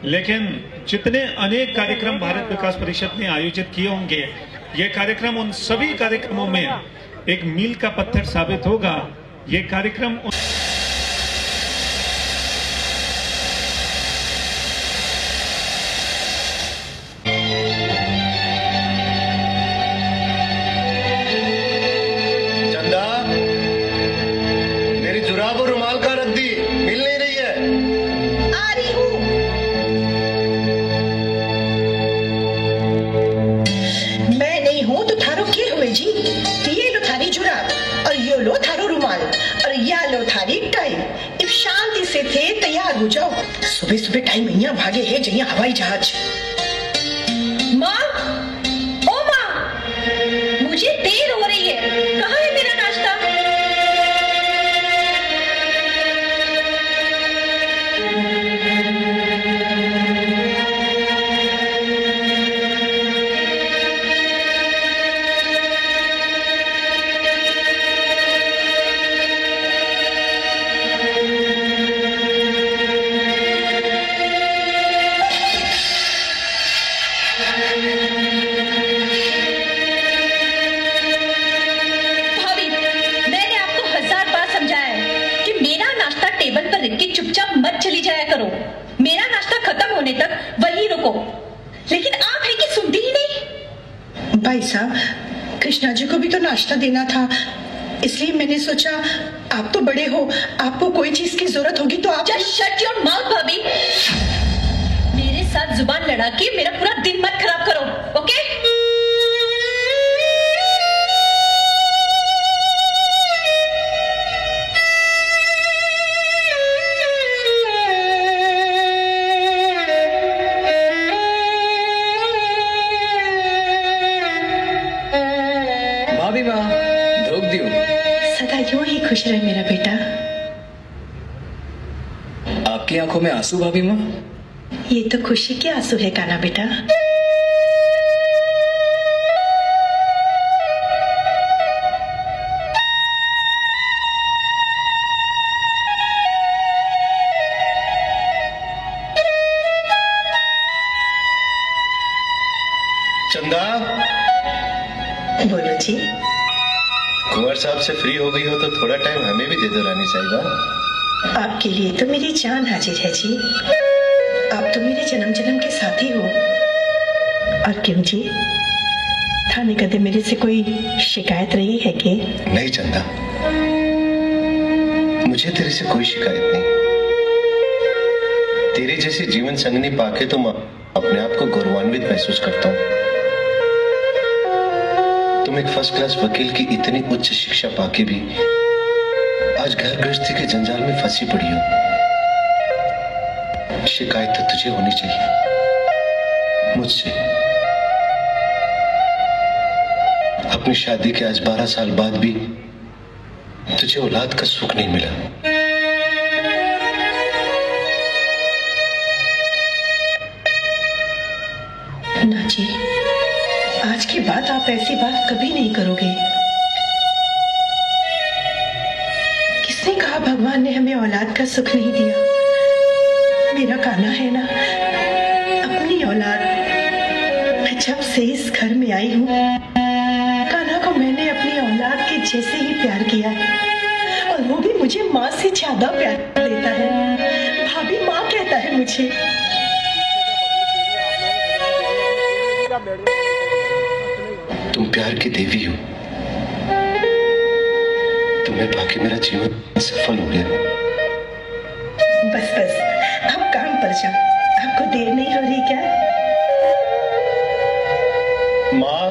लेकिन जितने अनेक कार्यक्रम भारत विकास परिषद ने आयोजित किए होंगे, ये कार्यक्रम उन सभी कार्यक्रमों में एक मील का पत्थर साबित होगा। ये कार्यक्रम चंदा, मेरी जुराब और रुमाल का रख दी, मिल नहीं रही है। आ रही हूँ। मैं नहीं हूँ तो थारो के हुए जी? ये लो थारी जुराब और ये लो थारो रुमाल और या लो थारी टाई। अब शांति से थे तैयार हो जाओ। सुबह सुबह टाइम यहाँ भागे है जहाँ हवाई जहाज। माँ, ओ माँ, मुझे देर हो रही है, कहाँ है मेरा नाश्ता? भाभी, मैंने आपको 1000 बार समझाया है कि मेरा नाश्ता टेबल पर रख के चुपचाप मत चली जाया करो। मेरा नाश्ता खत्म होने तक वहीं रुको। लेकिन आप है कि सुनती ही नहीं। भाई साहब, कृष्णा जी को भी तो नाश्ता देना था, इसलिए मैंने सोचा आप तो बड़े हो, आपको कोई चीज की जरूरत होगी तो आप। जस्ट शट योर माउथ भाभी। मेरे साथ जुबान लड़ा के मेरा पूरा दिन मत खराब करो, ओके? भाभी माँ, धोख दियो। सदा यूं ही खुश रहे मेरा बेटा। आपकी आंखों में आंसू भाभी माँ? ये तो खुशी के आंसू है काना बेटा। चंदा, बोलो जी। कुंवर साहब से फ्री हो गई हो तो थोड़ा टाइम हमें भी दे दो रानी साहिबा। आपके लिए तो मेरी जान हाजिर है जी। आप तो मेरे जन्म जन्म के साथी हो। और क्यों जी, थाने कदे मेरे से कोई शिकायत रही है कि? नहीं चंदा, मुझे तेरे से कोई शिकायत नहीं। तेरी जैसी जीवन संगनी पाके तो मैं अपने आप को गौरवान्वित महसूस करता हूँ। तुम एक फर्स्ट क्लास वकील की इतनी उच्च शिक्षा पाके भी आज घर गृहस्थी के जंजाल में फंसी पड़ी हो। शिकायत तो तुझे होनी चाहिए मुझसे। अपनी शादी के आज 12 साल बाद भी तुझे औलाद का सुख नहीं मिला। ना जी, आज के बाद आप ऐसी बात कभी नहीं करोगे। किसने कहा भगवान ने हमें औलाद का सुख नहीं दिया? मेरा काना है ना, अपनी औलाद। मैं जब से इस घर में आई हूँ, काना को मैंने अपनी औलाद के जैसे ही प्यार किया है। और वो भी मुझे माँ से ज्यादा प्यार देता है। भाभी माँ कहता है मुझे। तुम प्यार की देवी हो। तुम्हें पाके मेरा जीवन सफल हो गया। बस बस, आप काम पर जाओ। आपको देर नहीं हो रही क्या? माँ,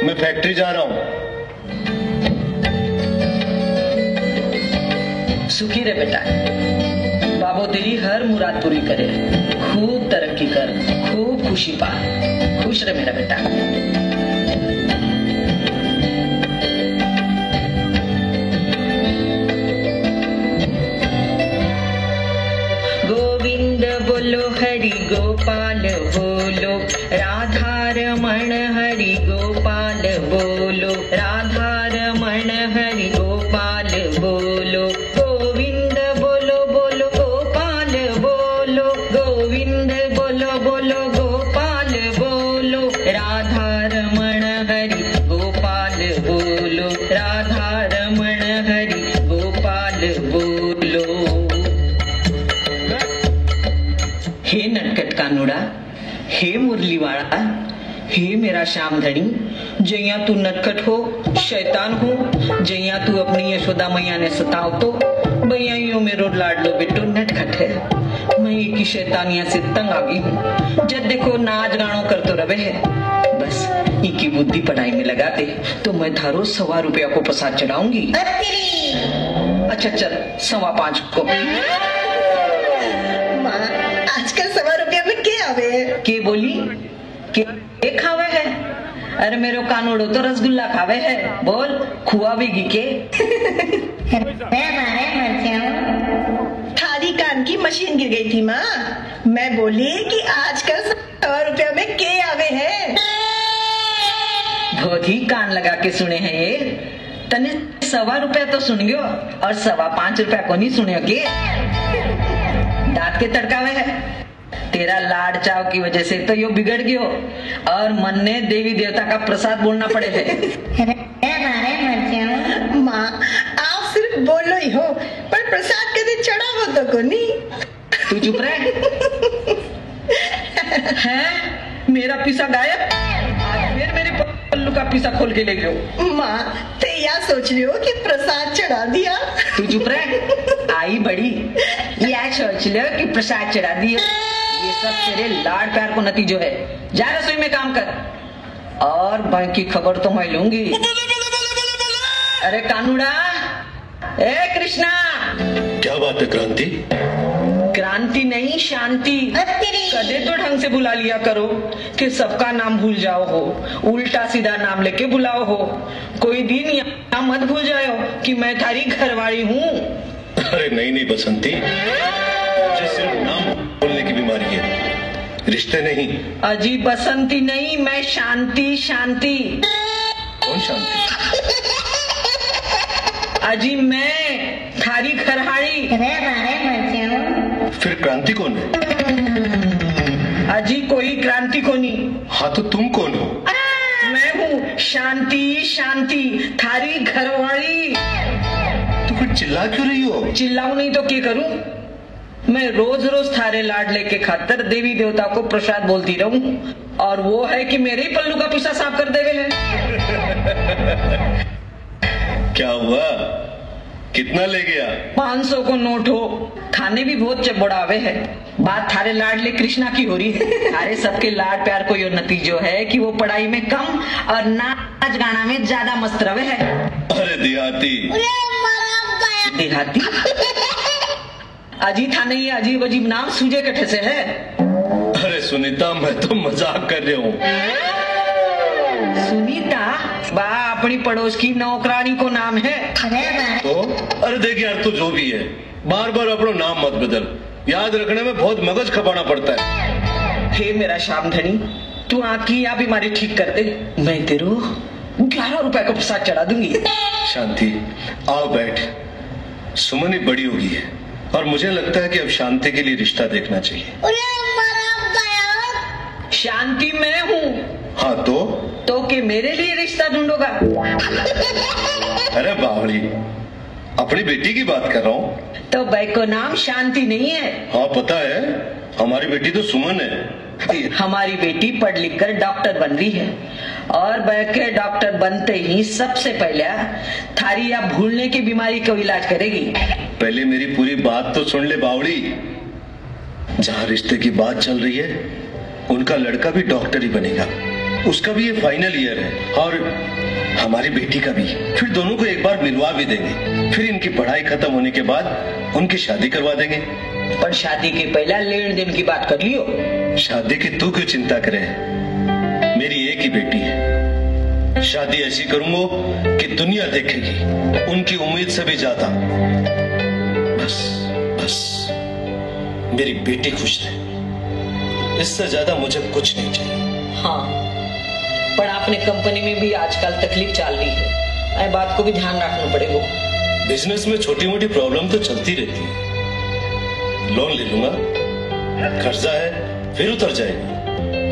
मैं फैक्ट्री जा रहा हूँ। सुखी रहे बेटा, बाबू तेरी हर मुराद पूरी करे। खूब तरक्की कर, खूब खुशी पा। खुश रहे मेरा बेटा। गोविंद बोलो हरि गोपाल बोलो, राधा रमण हरि गोपाल बोलो, राधा रमण हरि गोपाल बोलो। गोविंद बोलो बोलो बोलो। हे नटखट कानूड़ा, हे मुरलीवाड़ा, हे मेरा श्याम धनी, जैया तू नटखट हो, शैतान हो, जैया तू अपनी यशोदा मैया ने सताव तो भैया में रोड लाड लो बेटो नटखट है। मैं एक ही शैतानिया से तंग आ गई हूँ। जब देखो नाच गानों कर तो रवे है, बस इनकी बुद्धि पढ़ाई में लगाते तो मैं थारो 1.25 रुपया को प्रसाद चढ़ाऊंगी। अच्छा चल 5.25 को। माँ, आजकल 1.25 रुपया में क्या आवे है? के बोली के खावे है? अरे मेरो कानूड़ो तो रसगुल्ला खावे है। बोल खुआ भी घी के। थारी कान की मशीन गिर गई थी माँ। मैं बोली कि आजकल 1.25 रुपया में के आवे है। बहुत ही कान लगा के सुने हैं ये। तने 1.25 रुपया तो सुन गयो और 5.25 रुपया को नहीं सुने के। दांत के तड़कावे है। तेरा लाड चाव की वजह से तो यो बिगड़ गयो और मन ने देवी देवता का प्रसाद बोलना पड़े है। माँ, आप सिर्फ बोलो ही हो, पर प्रसाद कभी चढ़ावो तो को नहीं। तू चुप रहे। है मेरा पीसा गायब। फिर मेरे पल्लू का पीसा खोल के ले गयो। माँ, ते या सोच लियो कि प्रसाद चढ़ा दिया। तू चुप रहे। आई बड़ी या सोच लियो कि प्रसाद चढ़ा दिया। ये सब तेरे लाड प्यार को नतीजो है। जा रसोई में काम कर और बैंक की खबर तो मैं लूंगी। अरे कानूड़ा, ए कृष्णा। क्या बात है क्रांति? क्रांति नहीं शांति। कदे तो ढंग से बुला लिया करो कि सबका नाम भूल जाओ हो, उल्टा सीधा नाम लेके बुलाओ हो। कोई दिन यहाँ मत भूल जाओ कि मैं थारी घरवाली हूँ। अरे नहीं बसंती, मुझे सिर्फ नाम बोलने की बीमारी है, रिश्ते नहीं। अजी बसंती नहीं, मैं शांति। शांति कौन शांति? अजी मैं थारी घरवाली। फिर क्रांति कौन है? अजी कोई क्रांति को नहीं। हाँ तो तुम कौन हो? मैं हूँ शांति। शांति थारी घरवाली। तो फिर चिल्ला क्यों रही हो? चिल्लाऊं नहीं तो क्या करूं? मैं रोज रोज थारे लाडले के खातर देवी देवता को प्रसाद बोलती रहूं और वो है कि मेरे ही पल्लू का पीसा साफ कर देवे है। क्या हुआ? कितना ले गया? 500 को नोट हो। खाने भी बहुत चबड़ावे है। बात थारे लाडले कृष्णा की हो रही है। थारे सबके लाड प्यार को यो नतीजो है कि वो पढ़ाई में कम और नाच गाना में ज्यादा मस्त रवे है। अरे देहाती। देहाती अजी थाने ये अजीब अजीब नाम सूझे कटे से है। अरे सुनीता, मैं तो मजाक कर रहा हूँ। सुनीता बा अपनी पड़ोस की नौकरानी को नाम है। तो अरे देख यार, तू जो भी है बार बार अपना नाम मत बदल। याद रखने में बहुत मगज खपाना पड़ता है। हे मेरा श्याम धनी, तू आँखी या बीमारी ठीक कर दे, मैं तेरे 11 रुपए का प्रसाद चढ़ा दूंगी। शांति आओ बैठ। सुमन ही बड़ी होगी है और मुझे लगता है कि अब शांति के लिए रिश्ता देखना चाहिए। शांति मैं हूँ। हाँ तो के मेरे लिए रिश्ता ढूंढोगा? अरे बावली, अपनी बेटी की बात कर रहा हूँ। तो भाई को नाम शांति नहीं है? हाँ पता है, हमारी बेटी तो सुमन है। हमारी बेटी पढ़ लिख कर डॉक्टर बन रही है और के डॉक्टर बनते ही सबसे पहले थारी या भूलने की बीमारी को इलाज करेगी। पहले मेरी पूरी बात तो सुन ले बावड़ी। जहाँ रिश्ते की बात चल रही है उनका लड़का भी डॉक्टर ही बनेगा। उसका भी ये फाइनल ईयर है और हमारी बेटी का भी। फिर दोनों को एक बार मिलवा भी देंगे। फिर इनकी पढ़ाई खत्म होने के बाद उनकी शादी करवा देंगे। पर शादी के पहले लेन देन की बात कर लियो। शादी की तू क्यों चिंता करे? मेरी एक ही बेटी है। शादी ऐसी करूंगा कि दुनिया देखेगी, उनकी उम्मीद से भी ज्यादा। बस बस मेरी बेटी खुश रहे, इससे ज्यादा मुझे कुछ नहीं चाहिए। हाँ, पर आपने कंपनी में भी आजकल तकलीफ चल रही है, ऐ बात को भी ध्यान रखना पड़ेगा। बिजनेस में छोटी मोटी प्रॉब्लम तो चलती रहती है। लोन ले लूंगा, कर्जा है फिर उतर जाएगा।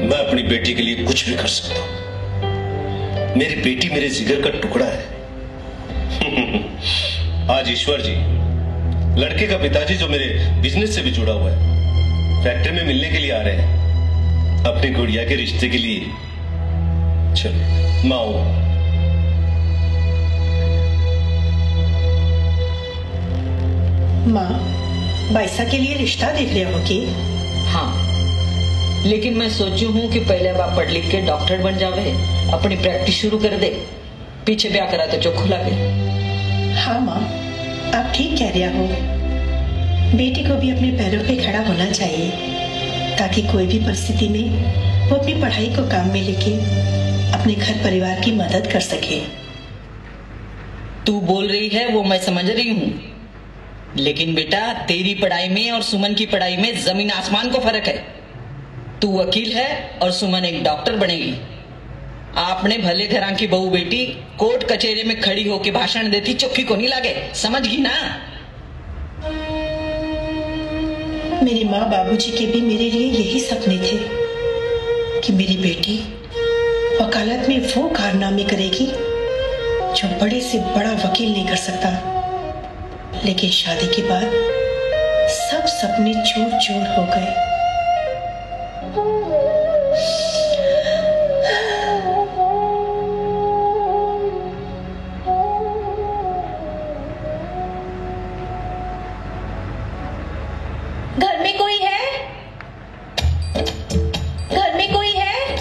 मैं अपनी बेटी के लिए कुछ भी कर सकता हूँ। मेरी बेटी मेरे जिगर का टुकड़ा है। आज ईश्वर जी लड़के का पिताजी जो मेरे बिजनेस से भी जुड़ा हुआ है, फैक्ट्री में मिलने के लिए आ रहे हैं अपनी गुड़िया के रिश्ते के लिए। चलो मैं आऊं। माँ, बाइसा के लिए रिश्ता देख रहे हो कि? हाँ, लेकिन मैं सोचू हूँ कि पहले अब आप पढ़ लिख के डॉक्टर बन जावे, अपनी प्रैक्टिस शुरू कर दे, पीछे ब्याह करा तो चोखो लगे। हाँ माँ, आप ठीक कह रहे हो। बेटी को भी अपने पैरों पे खड़ा होना चाहिए, ताकि कोई भी परिस्थिति में वो अपनी पढ़ाई को काम में लेके अपने घर परिवार की मदद कर सके। तू बोल रही है वो मैं समझ रही हूँ, लेकिन बेटा तेरी पढ़ाई में और सुमन की पढ़ाई में जमीन आसमान को फर्क है। तू वकील है और सुमन एक डॉक्टर बनेगी। आपने भले घरां की बहू बेटी कोर्ट कचहरे में खड़ी होकर भाषण देती चौकी को नहीं लागे, समझगी ना? मेरे माँ बाबूजी के भी मेरे लिए यही सपने थे कि मेरी बेटी वकालत में वो कारनामे करेगी जो बड़े से बड़ा वकील नहीं कर सकता। लेकिन शादी के बाद सब सपने चूर चूर हो गए। घर में कोई है? घर में कोई है?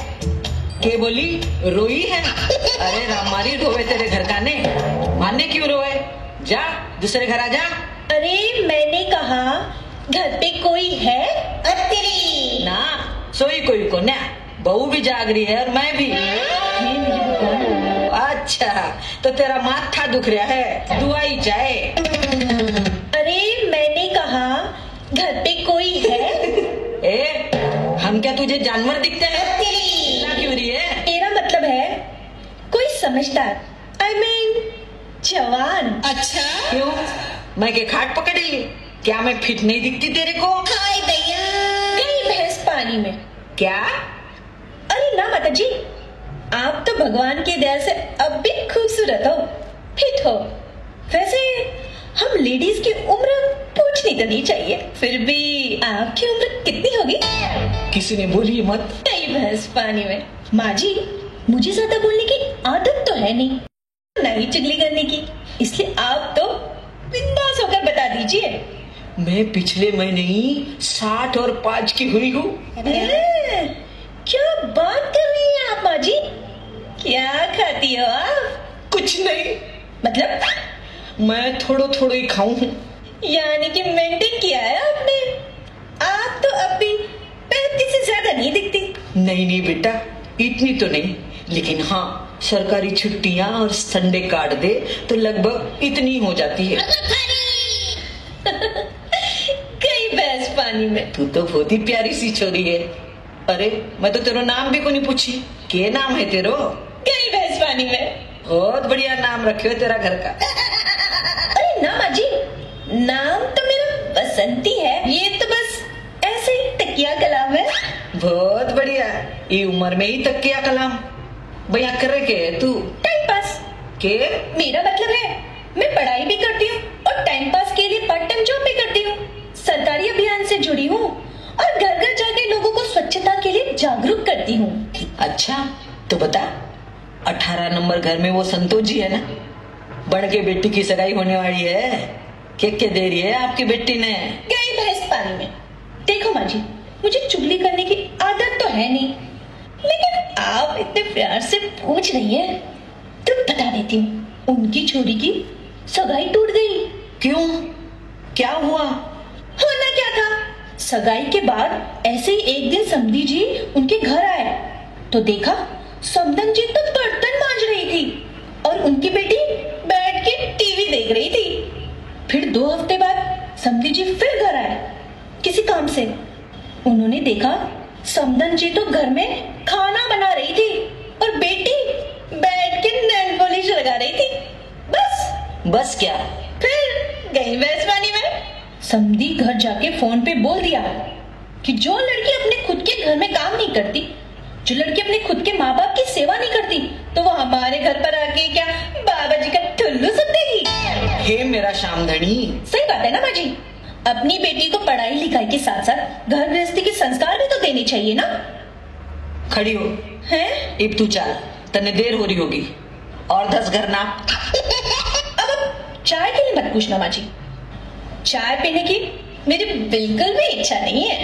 के बोली रोई है? अरे रामारी रोए तेरे घर का ने, माने क्यों रोए? जा दूसरे घर आ जा। अरे मैंने कहा घर पे कोई है? अत्तरी ना सोई कोई को ना, बहू भी जाग रही है और मैं भी। अच्छा तो तेरा माथा दुख रहा है, दुआई चाहे। अरे मैंने कहा घर पे कोई है? ए, हम क्या तुझे जानवर दिखते हैं? क्यों रही है? मेरा मतलब है कोई समझदार, I mean जवान। अच्छा क्यों? मैं के खाट पकड़ ली क्या? मैं फिट नहीं दिखती तेरे को? हाय भैया, गई भैंस पानी में। क्या? अरे ना माता जी, आप तो भगवान की दया से अब भी खूबसूरत हो, फिट हो। वैसे हम लेडीज की उम्र पूछनी तो नहीं चाहिए, फिर भी आपकी उम्र कितनी होगी? किसी ने बोली मत। गई भैंस पानी में। माँ जी, मुझे ज्यादा बोलने की आदत तो है नहीं, नहीं चुगली करने की, इसलिए आप तो बिंदास होकर बता दीजिए। मैं पिछले महीने ही 60 और 5 की हुई हूँ। क्या बात कर रही हैं आप माँ जी? क्या खाती हो आप? कुछ नहीं, मतलब मैं थोड़ो थोड़ो ही खाऊं हूँ। यानी कि मेंटेन किया है आपने। आप तो अब भी 35 से ज्यादा नहीं दिखती। नहीं नहीं बेटा, इतनी तो नहीं, लेकिन हाँ सरकारी छुट्टियां और संडे काट दे तो लगभग इतनी हो जाती है। कई भैंस पानी में। तू तो बहुत ही प्यारी सी छोरी है। अरे मैं तो तेरा नाम भी को नहीं पूछी, क्या नाम है तेरो? कई भैंस पानी में। बहुत बढ़िया नाम रखे हो तेरा घर का। अरे ना माँ जी, नाम तो मेरा बसंती है, ये तो बस ऐसे ही तकिया कलाम है। बहुत बढ़िया, ये उम्र में ही तकिया कलाम भैया करे के तू? टाइम पास के? मेरा मतलब है मैं पढ़ाई भी करती हूँ और टाइम पास के लिए पार्ट टाइम जॉब भी करती हूँ, सरकारी अभियान से जुड़ी हूँ और घर घर जाके लोगों को स्वच्छता के लिए जागरूक करती हूँ। अच्छा तो बता, 18 नंबर घर में वो संतोष जी है ना, बड़ के बेटी की सगाई होने वाली है, क्या दे रही है आपकी बेटी ने? गई भैंस पानी में। देखो माँ जी, मुझे चुगली करने की आदत तो है नहीं, लेकिन आप इतने प्यार से पूछ रही हैं तो बता देती हूँ, उनकी छोरी की सगाई टूट गई। क्यों, क्या हुआ? होना क्या था, सगाई के बाद ऐसे ही एक दिन समधी जी उनके घर आए तो देखा समधन जी तो बर्तन मांज रही थी और उनकी बेटी बैठ के टीवी देख रही थी। फिर 2 हफ्ते बाद समधी जी फिर घर आए किसी काम से। उन्होंने देखा समधन जी तो घर में खाना बना रही थी और बेटी बैठ के नेल पॉलिश लगा रही थी। बस क्या? फिर गई भैंस पानी में। समधी घर जाके फोन पे बोल दिया कि जो लड़की अपने खुद के घर में काम नहीं करती, जो लड़की अपने खुद के माँ बाप की सेवा नहीं करती, तो वो हमारे घर पर आके क्या बाबा जी का ठुल्लू सुन देगी। हे मेरा श्यामधनी। सही बात है ना माँ जी, अपनी बेटी को पढ़ाई लिखाई के साथ साथ घर गृहस्थी के संस्कार भी तो देने चाहिए ना। खड़ी हो हैं? इब तू चल, तने देर हो रही होगी और 10 घर ना। अब चाय के लिए मत पूछना माँ जी, चाय पीने की मेरी बिल्कुल भी इच्छा नहीं है।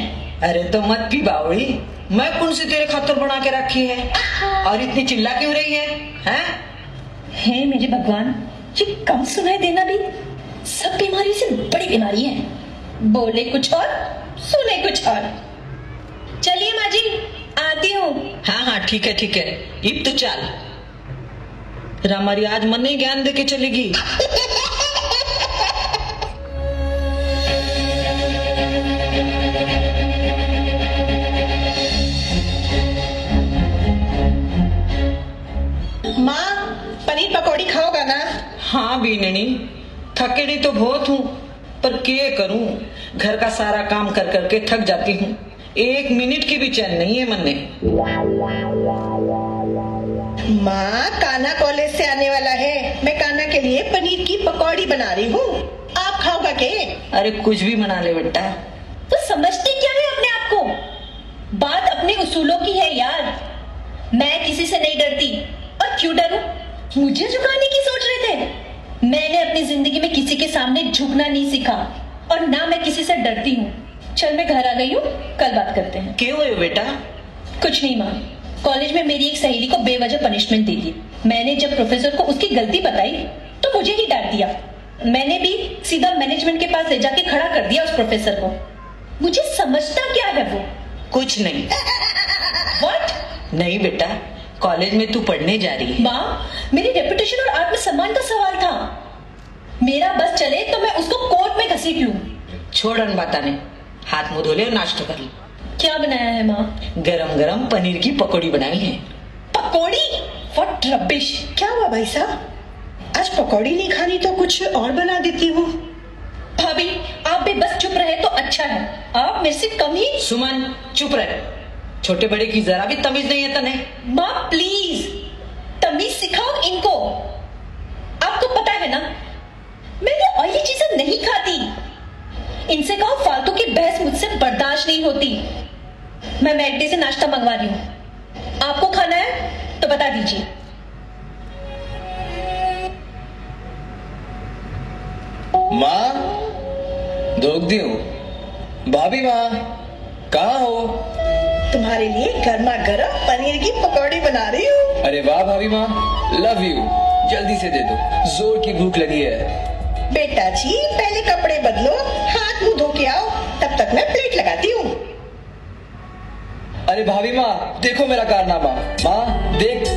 अरे तो मत पी बावड़ी, मैं कौन सी तेरे खातर बना के रखी है और इतनी चिल्ला क्यों रही है? हैं? हे मेरे भगवान, ये कम सुनाई देना भी सब बीमारी से बड़ी बीमारी है। बोले कुछ और सुने कुछ और। चलिए माँ जी आती हूँ। हाँ हाँ ठीक है ठीक है, इब तो चल। रामारी आज मन नहीं ज्ञान दे के चलेगी। माँ, पनीर पकौड़ी खाओगा ना? हाँ बीननी, थकेड़ी तो बहुत हूँ, पर क्या करूँ, घर का सारा काम कर करके थक जाती हूँ। 1 मिनट की भी चैन नहीं है मन में। माँ, कान्हा कॉलेज से आने वाला है, मैं कान्हा के लिए पनीर की पकौड़ी बना रही हूँ, आप खाओगा के? अरे कुछ भी बना ले बेटा। तो समझते क्या है अपने आप को? बात अपने उसूलों की है यार। मैं किसी से नहीं डरती, और क्यों डरूं? मुझे झुकाने की सोच रहे थे? मैंने अपनी जिंदगी में किसी के सामने झुकना नहीं सीखा, और ना मैं किसी से डरती हूँ। चल मैं घर आ गई हूँ, कल बात करते हैं। क्यों हुए बेटा? कुछ नहीं माँ, कॉलेज में मेरी एक सहेली को बेवजह पनिशमेंट दी थी। मैंने जब प्रोफेसर को उसकी गलती बताई तो मुझे ही डांट दिया। मैंने भी सीधा मैनेजमेंट के पास ले जाके खड़ा कर दिया उस प्रोफेसर को। मुझे समझता क्या है वो? कुछ नहीं। व्हाट? नहीं बेटा, कॉलेज में तू पढ़ने जा रही है। माँ, मेरी रेपुटेशन और आत्मसम्मान का सवाल था। मेरा बस चले तो मैं उसको कोर्ट में घसीट लूं। छोड़ अनबाताने, हाथ मुंह धो ले और नाश्ता कर ले। क्या बनाया है माँ? गरम गरम पनीर की पकौड़ी बनाई है। पकौड़ी? What rubbish. क्या हुआ भाई साहब, आज पकौड़ी नहीं खानी तो कुछ और बना देती हूँ। भाभी आप भी बस चुप रहे तो अच्छा है, आप मेरे से कम ही। सुमन चुप रहे, छोटे बड़े की जरा भी तमीज नहीं है तने। माँ प्लीज तमीज सिखाओ इनको। आपको पता है ना मैं ये ऑयली चीजें नहीं खाती। इनसे कहो फालतू की बहस मुझसे बर्दाश्त नहीं होती। मैं मैकडी से नाश्ता मंगवा रही हूँ, आपको खाना है तो बता दीजिए। माँ, धोख दी हूँ। भाभी माँ, कहाँ हो? तुम्हारे लिए गर्मा गर्म पनीर की पकौड़ी बना रही हूँ। अरे वाह भाभी माँ, लव यू। जल्दी से दे दो, जोर की भूख लगी है। बेटा जी पहले कपड़े बदलो, हाथ मुंह धो के आओ, तब तक मैं प्लेट लगाती हूँ। अरे भाभी माँ, देखो मेरा कारनामा। माँ देख,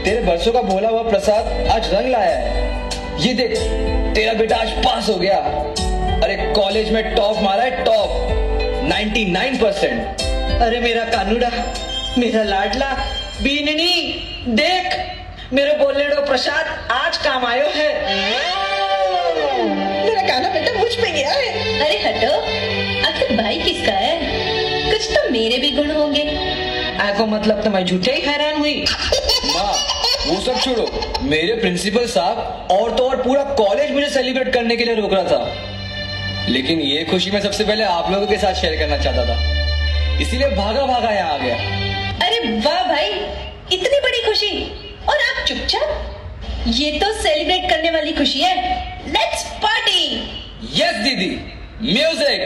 तेरे बरसों का भोला हुआ प्रसाद आज रंग लाया है। ये देख, तेरा बेटा आज पास हो गया। अरे कॉलेज में टॉप मारा है, टॉप 99%। अरे मेरा कानूड़ा, मेरा लाडला बीननी, देख मेरे बोलेडो प्रसाद आज काम आयो है। मेरा गाना बेटा मुझ पे गया है। अरे हटो, आखिर भाई किसका है? कुछ तो मेरे भी गुण होंगे। आको मतलब तो मैं झूठे ही हैरान हुई। माँ वो सब छोड़ो, मेरे प्रिंसिपल साहब और तो और पूरा कॉलेज मुझे सेलिब्रेट करने के लिए रोक रहा था, लेकिन ये खुशी मैं सबसे पहले आप लोगों के साथ शेयर करना चाहता था, इसीलिए भागा भागा यहाँ आ गया। अरे वाह भाई, इतनी बड़ी खुशी और आप चुपचाप। ये तो सेलिब्रेट करने वाली खुशी है। Let's party. यस दीदी, म्यूजिक।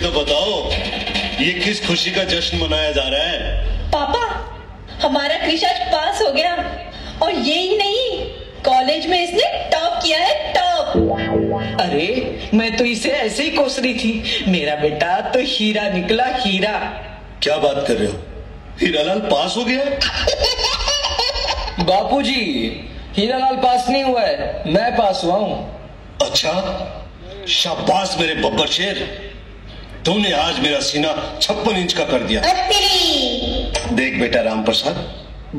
तो बताओ, ये किस खुशी का जश्न मनाया जा रहा है? पापा, हमारा क्रिश आज पास हो गया, और ये ही नहीं, कॉलेज में इसने टॉप किया है, टॉप। अरे मैं तो इसे ऐसे ही कोस रही थी, मेरा बेटा तो हीरा निकला, हीरा। क्या बात कर रहे हो? हीरालाल पास हो गया? बापूजी, हीरालाल पास नहीं हुआ है, मैं पास हुआ हूँ। अच्छा, शाबाश मेरे बब्बर शेर, तुमने आज मेरा सीना 56 इंच का कर दिया। देख बेटा राम प्रसाद।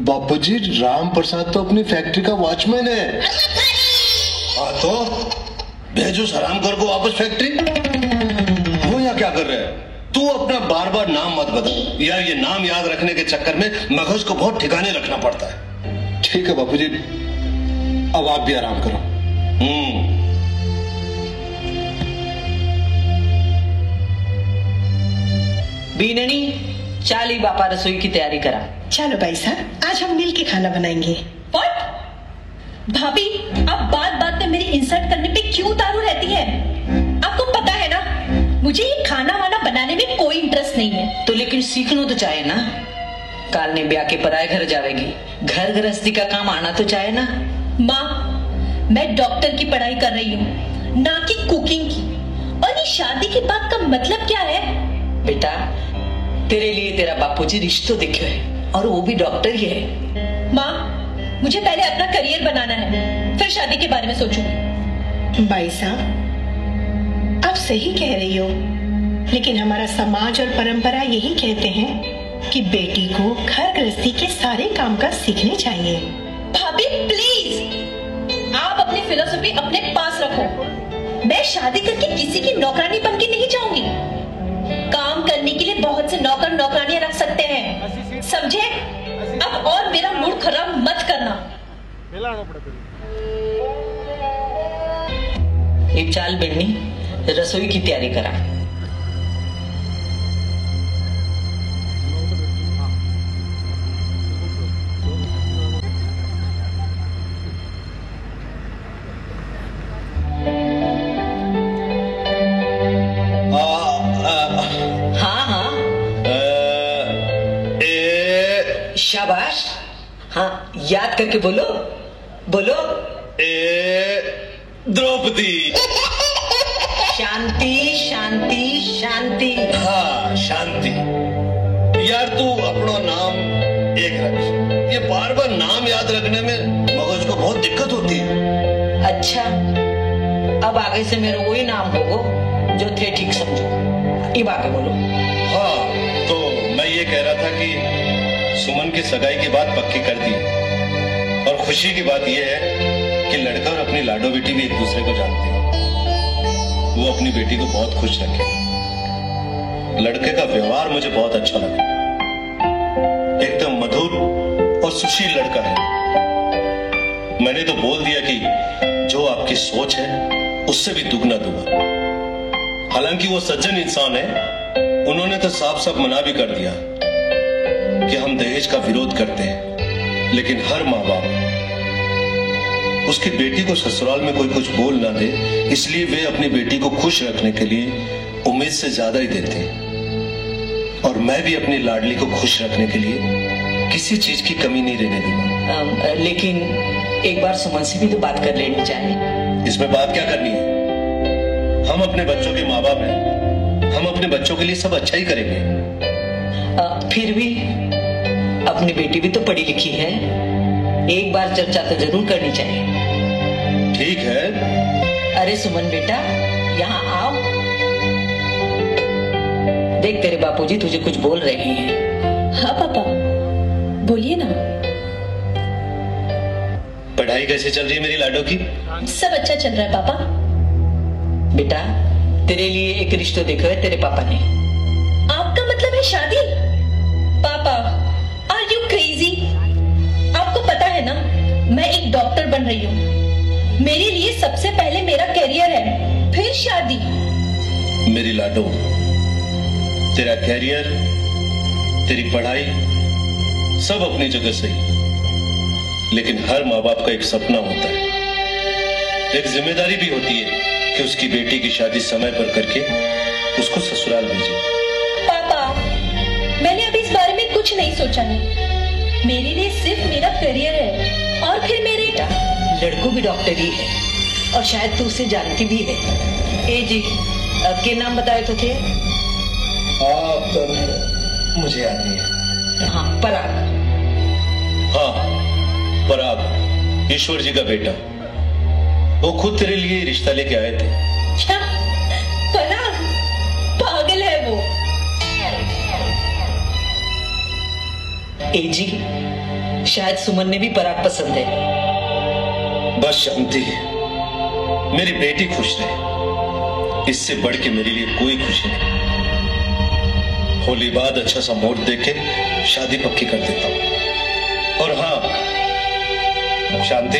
बापूजी, राम प्रसाद तो अपनी फैक्ट्री का वॉचमैन है। हाँ तो भेजो उस हरामखोर को वापस फैक्ट्री। वो यहाँ क्या कर रहे हैं? तू अपना बार बार नाम मत बदल यार, ये नाम याद रखने के चक्कर में मगज को बहुत ठिकाने रखना पड़ता है। ठीक है बापूजी, अब आप भी आराम करो। बीननी, चाली बापा रसोई की तैयारी करा। चलो भाई साहब, आज हम मिल के खाना बनाएंगे। What? भाभी, आप बात बात में मेरी इंसल्ट करने पे क्यों उतारू रहती है? आपको पता है ना, मुझे ये खाना वाना बनाने में कोई इंटरेस्ट नहीं है। तो लेकिन सीखना तो चाहे ना, काल ने ब्याह के पराए घर जावेगी, घर गृहस्थी का काम आना तो चाहे ना। माँ, मैं डॉक्टर की पढ़ाई कर रही हूँ, ना कि कुकिंग की। और ये शादी की बात का मतलब क्या है? बेटा, तेरे लिए तेरा बापूजी रिश्तों देखे है, और वो भी डॉक्टर ही है। माँ, मुझे पहले अपना करियर बनाना है, फिर शादी के बारे में सोचूंगी। भाई साहब, आप सही कह रही हो, लेकिन हमारा समाज और परंपरा यही कहते हैं कि बेटी को घर गृहस्थी के सारे काम का सीखने चाहिए। भाभी प्लीज, आप अपनी फिलोसफी अपने पास रखो। मैं शादी करके किसी की नौकरानी बन के नहीं जाऊंगी। काम करने के लिए बहुत से नौकर नौकरानियां रख सकते हैं, समझे? अब और मेरा मूड खराब मत करना। एक चाल बेड़नी, रसोई की तैयारी करा। शाबाश, हाँ याद करके बोलो, बोलो। द्रौपदी। शांति शांति शांति। हाँ शांति। यार तू अपना नाम एक रख, ये बार बार नाम याद रखने में मगज को बहुत दिक्कत होती है। अच्छा, अब आगे से मेरा वही नाम होगो जो थे ठीक समझो। इब आगे बोलो। हाँ, तो मैं ये कह रहा था कि सुमन की सगाई की बात पक्की कर दी, और खुशी की बात यह है कि लड़का और अपनी लाडो बेटी भी एक दूसरे को जानते हैं। वो अपनी बेटी को बहुत खुश रखे। लड़के का व्यवहार मुझे बहुत अच्छा लगा, एकदम मधुर और सुशील लड़का है। मैंने तो बोल दिया कि जो आपकी सोच है उससे भी दुगना दूंगा। हालांकि वो सज्जन इंसान है, उन्होंने तो साफ साफ मना भी कर दिया कि हम दहेज का विरोध करते हैं, लेकिन हर माँ बाप उसकी बेटी को ससुराल में कोई कुछ बोल ना दे, इसलिए वे अपनी बेटी को खुश रखने के लिए उम्मीद से ज्यादा ही देते हैं। और मैं भी अपनी लाडली को खुश रखने के लिए किसी चीज की कमी नहीं रहने दूंगा। लेकिन एक बार सुमन से भी तो बात कर लेनी चाहिए। इसमें बात क्या करनी है? हम अपने बच्चों के माँ बाप हैं, हम अपने बच्चों के लिए सब अच्छा ही करेंगे। फिर भी अपनी बेटी भी तो पढ़ी लिखी है, एक बार चर्चा तो जरूर करनी चाहिए। ठीक है। अरे सुमन बेटा, यहाँ आओ। देख तेरे बापूजी तुझे कुछ बोल रहे हैं। हाँ पापा, बोलिए ना। पढ़ाई कैसे चल रही है मेरी लाडो की? सब अच्छा चल रहा है पापा। बेटा, तेरे लिए एक रिश्ता देखा है तेरे पापा ने। आपका मतलब है शादी? पापा, आर यू क्रेजी? आपको पता है ना, मैं एक डॉक्टर बन रही हूँ। मेरे लिए सबसे पहले मेरा करियर है, फिर शादी। मेरी लाडो, तेरा करियर, तेरी पढ़ाई सब अपनी जगह सही, लेकिन हर माँ बाप का एक सपना होता है, एक जिम्मेदारी भी होती है कि उसकी बेटी की शादी समय पर करके उसको ससुराल भेजिए। पापा, मैंने अभी इस बारे में कुछ नहीं सोचा है। मेरे लिए सिर्फ मेरा करियर है और फिर मेरे लड़कों भी डॉक्टर ही है और शायद तू उसे जानती भी है। ए जी, के नाम बताए तो थे? मुझे याद नहीं है। हाँ, पराग। हाँ, पराग, ईश्वर जी का बेटा। वो खुद तेरे लिए रिश्ता लेके आए थे। क्या? पराग पागल है वो। ए जी, शायद सुमन ने भी पराग पसंद है। बस शांति, मेरी बेटी खुश रहे, इससे बढ़ के मेरे लिए कोई खुशी नहीं। होली बाद अच्छा सा मोड़ देख के शादी पक्की कर देता हूं। और हाँ शांति,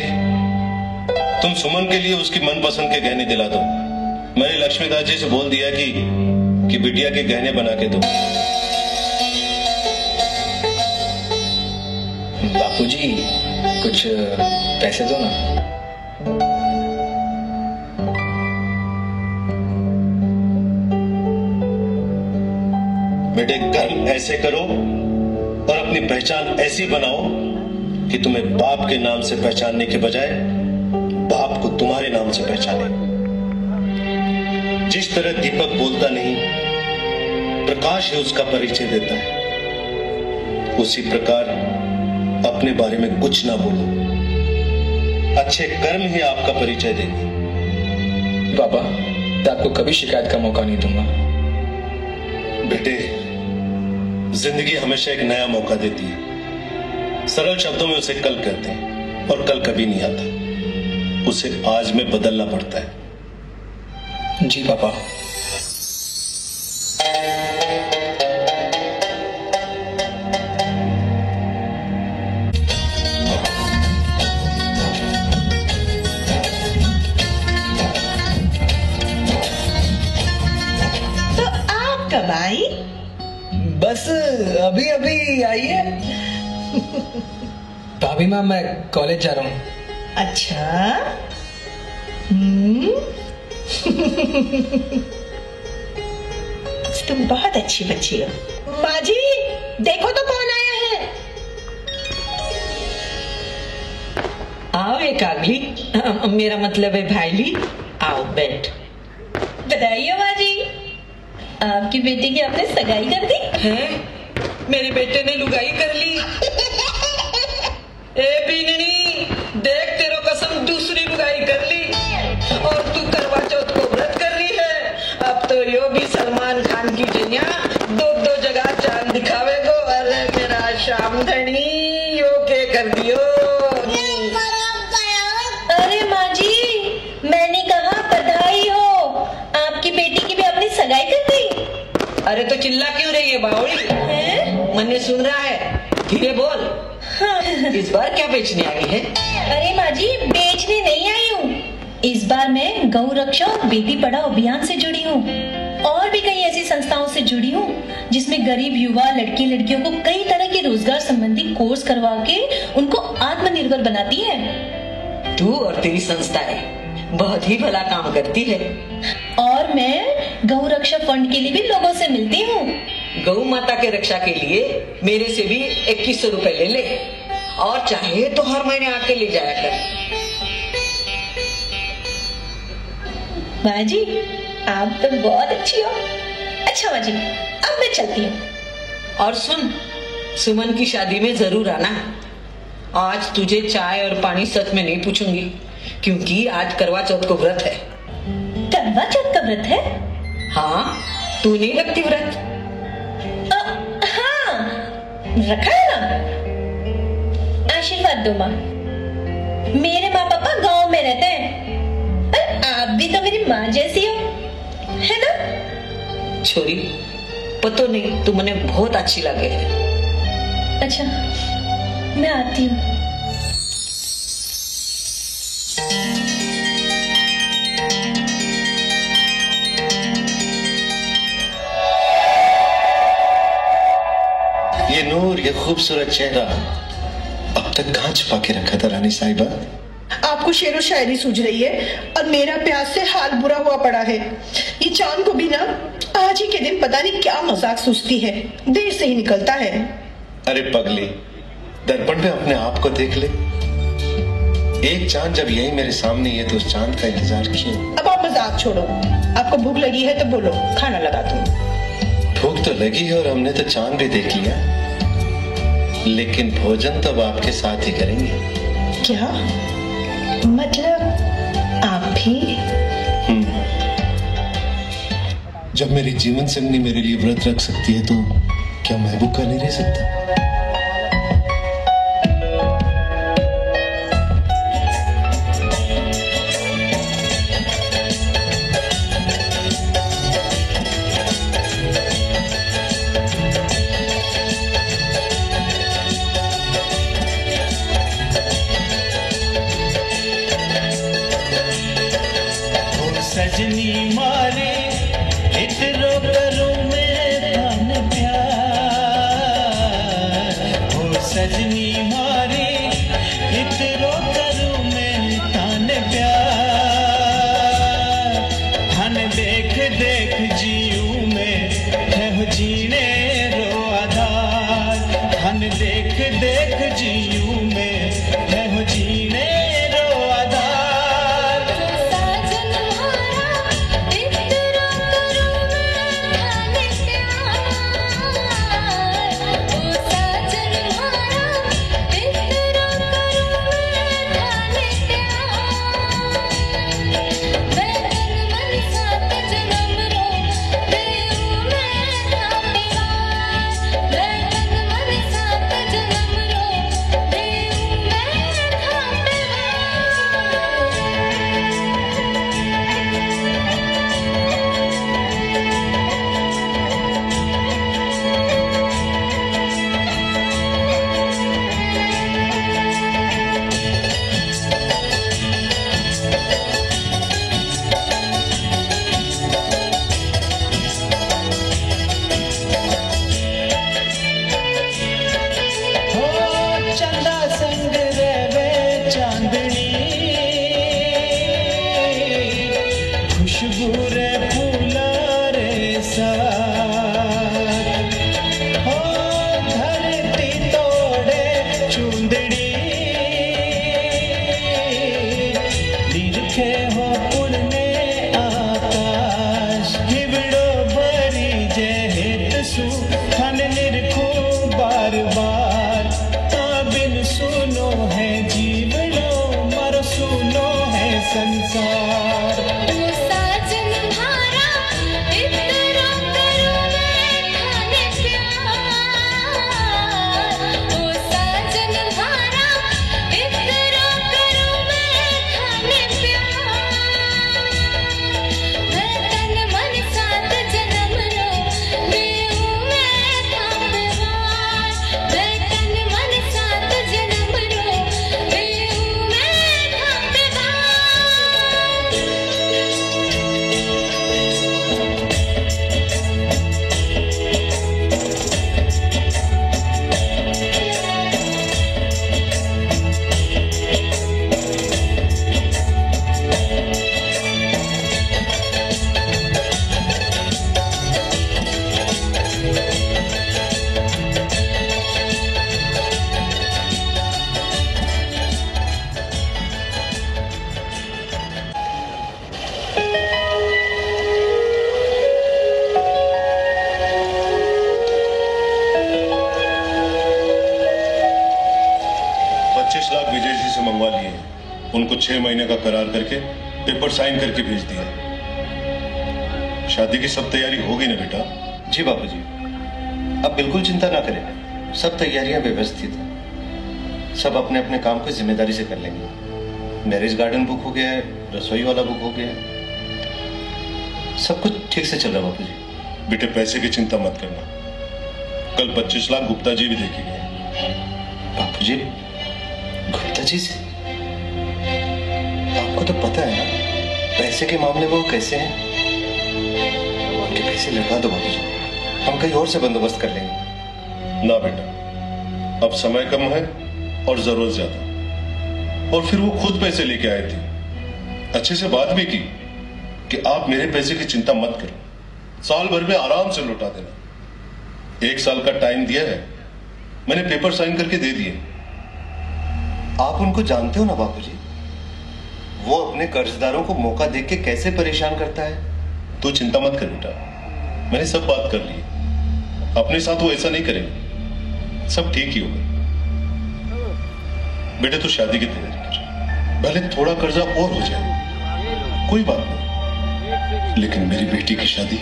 तुम सुमन के लिए उसकी मनपसंद के गहने दिला दो। मैंने लक्ष्मीदास जी से बोल दिया कि बिटिया के गहने बना के दो। बापूजी, कुछ पैसे दो ना। बेटे, कर्म ऐसे करो और अपनी पहचान ऐसी बनाओ कि तुम्हें बाप के नाम से पहचानने के बजाय बाप को तुम्हारे नाम से पहचाने। जिस तरह दीपक बोलता नहीं, प्रकाश ही उसका परिचय देता है, उसी प्रकार अपने बारे में कुछ ना बोलो। अच्छे कर्म ही आपका परिचय देंगे। पापा, आपको कभी शिकायत का मौका नहीं दूंगा। बेटे, जिंदगी हमेशा एक नया मौका देती है। सरल शब्दों में उसे कल कहते हैं और कल कभी नहीं आता, उसे आज में बदलना पड़ता है। जी पापा। तो आप कब आई? बस अभी अभी आई है। भाभी माँ, मैं कॉलेज जा रहा हूँ। अच्छा। तुम बहुत अच्छी बच्ची हो। माँ जी, देखो तो कौन आया है। आओ एक आगली, मेरा मतलब है भाईली। आओ बैठ। बधाई हो माँ जी, आपकी बेटी की आपने सगाई कर दी है? मेरे बेटे ने लुगाई कर ली। ए बीननी, देख तेरो कसम दूसरी लुगाई कर ली और तू करवा चौथ को व्रत कर रही है। अब तो यो भी सलमान खान की जैया दो जगह चांद दिखावेगो। अरे मेरा शाम धनी, यो के कर दियो। अरे माँ जी, मैंने कहा बधाई हो, आपकी बेटी की भी आपने सगाई कर दी। अरे तो चिल्ला क्यों रही है बावड़ी? मन्ने सुन रहा है, धीरे बोल। हाँ। इस बार क्या बेचने आई है? अरे माँ जी, बेचने नहीं आई हूँ। इस बार मैं गौ रक्षा और बेटी पढ़ाओ अभियान से जुड़ी हूँ और भी कई ऐसी संस्थाओं से जुड़ी हूँ जिसमें गरीब युवा लड़की लड़कियों को कई तरह के रोजगार संबंधी कोर्स करवा के उनको आत्मनिर्भर बनाती है। तू और तेरी संस्थाएं बहुत ही भला काम करती है। और मैं गौ रक्षा फंड के लिए भी लोगों से मिलती हूँ। गौ माता के रक्षा के लिए मेरे से भी 2100 रुपए ले ले और चाहे तो हर महीने आके ले जाया कर। माँ जी, आप तो बहुत अच्छी हो। अच्छा माँ जी, अब मैं चलती हूँ। और सुन, सुमन की शादी में जरूर आना। आज तुझे चाय और पानी सच में नहीं पूछूंगी क्योंकि आज करवा चौथ को व्रत है। करवा चौथ का व्रत है? हाँ, तू नहीं रखती व्रत? हाँ, रखा है ना। आशीर्वाद दो माँ। मेरे माँ पापा गांव में रहते हैं और आप भी तो मेरी माँ जैसी हो, है ना? छोरी, पतो नहीं, तू मने बहुत अच्छी लगे है। अच्छा, मैं आती हूँ। ये नूर, ये खूबसूरत चेहरा अब तक कहाँ छुपा के रखा था रानी साहिबा? आपको शेरो शायरी सूझ रही है और मेरा प्यास से हाल बुरा हुआ पड़ा है। ये चांद को भी ना आज ही के दिन पता नहीं क्या मजाक सूझती है, देर से ही निकलता है। अरे पगली, दर्पण पे अपने आप को देख ले। एक चांद जब यही मेरे सामने है तो उस चांद का इंतजार क्यों? अब आप मजाक छोड़ो, आपको भूख लगी है तो बोलो, खाना लगा दूं। भूख तो लगी है और हमने तो चांद भी देख लिया, लेकिन भोजन तो अब आपके साथ ही करेंगे। क्या मतलब आप भी? जब मेरी जीवन संगनी मेरे लिए व्रत रख सकती है तो क्या मैं भूखा नहीं रह सकता? सजनी मारे इतरो करूं मैं धन प्यार, हो सजनी मारे इतरो करूं मैं धन प्यार। धन देख देख जीऊं मैं है जीने रो आधार। धन देख देख जीऊं मैं है जीने उनको 6 महीने का करार करके पेपर साइन करके भेज दिया। शादी की सब तैयारी होगी ना बेटा? जी बापूजी, अब बिल्कुल चिंता ना करें, सब तैयारियां व्यवस्थित हैं। सब अपने अपने काम को जिम्मेदारी से कर लेंगे। मैरिज गार्डन बुक हो गया है, रसोई वाला बुक हो गया है, सब कुछ ठीक से चल रहा है बापूजी। बेटे पैसे की चिंता मत करना, कल 25 लाख गुप्ता जी भी देखेंगे। बापूजी, गुप्ता जी से? आपको तो पता है ना पैसे के मामले वो कैसे हैं। उनके पैसे लगा दो बाबूजी, हम कहीं और से बंदोबस्त कर लेंगे। ना बेटा, अब समय कम है और जरूरत ज्यादा। और फिर वो खुद पैसे लेके आए थे, अच्छे से बात भी की, कि आप मेरे पैसे की चिंता मत करो, साल भर में आराम से लौटा देना। 1 साल का टाइम दिया है, मैंने पेपर साइन करके दे दिए। आप उनको जानते हो ना बापूजी, वो अपने कर्जदारों को मौका देख के कैसे परेशान करता है। तो चिंता मत कर बेटा, मैंने सब बात कर ली। अपने साथ वो ऐसा नहीं करेंगे, सब ठीक ही होगा। बेटे तू शादी की तैयारी कर, भले थोड़ा कर्जा और हो जाए, कोई बात नहीं, लेकिन मेरी बेटी की शादी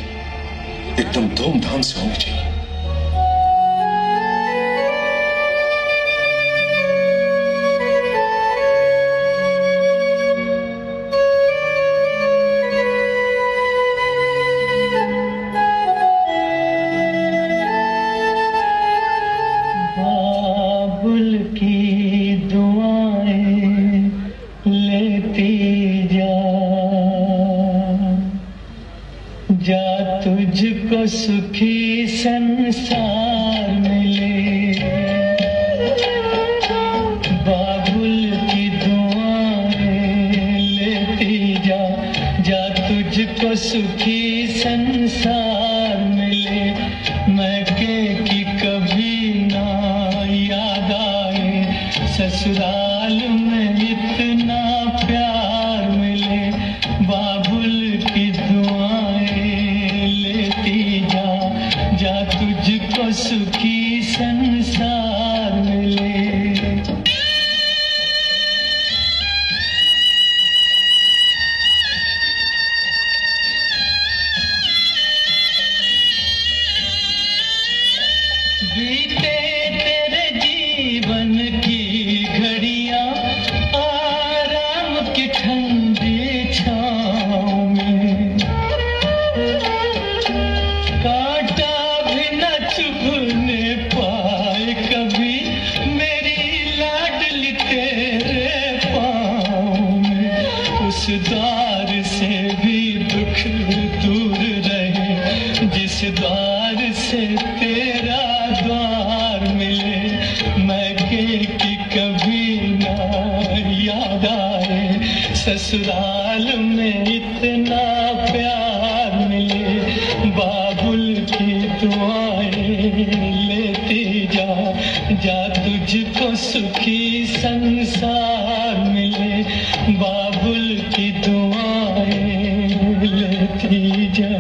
एकदम धूमधाम से होनी चाहिए। जा तुझको सुखी संसार मिले, बाबुल की दुआएं लेती जा, जा तुझको सुखी संसार मिले। मैके की कभी ना याद आए, ससुराल में इतना प्यार मिले। बाबुल की जा तुझको सुखी संसार मिले। बीते तेरे जीवन की घड़ियां आराम की ठंडी छाँव में, कांटा चुभने पाए कभी मेरी लाडली तेरे पाँव में। उस द्वार से भी दुख दूर रहे, जिस द्वार से तेरा द्वार मिले। मैके की कभी ना याद आए, ससुराल में इतना प्यार मिले। बाबुल की दुआएं लेती जा, जा तुझको सुखी संसार मिले। बाबुल की दुआएं लेती जा।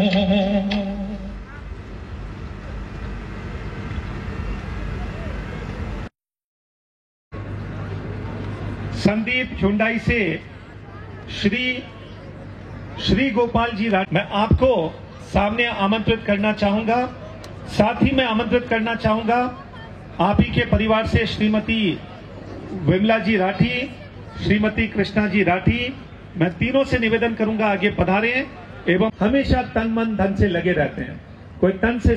संदीप हुंडई से श्री गोपाल जी राठी, मैं आपको सामने आमंत्रित करना चाहूंगा। साथ ही मैं आमंत्रित करना चाहूंगा आप ही के परिवार से श्रीमती विमला जी राठी, श्रीमती कृष्णा जी राठी। मैं तीनों से निवेदन करूंगा आगे पधारें एवं हमेशा तन मन धन से लगे रहते हैं। कोई तन से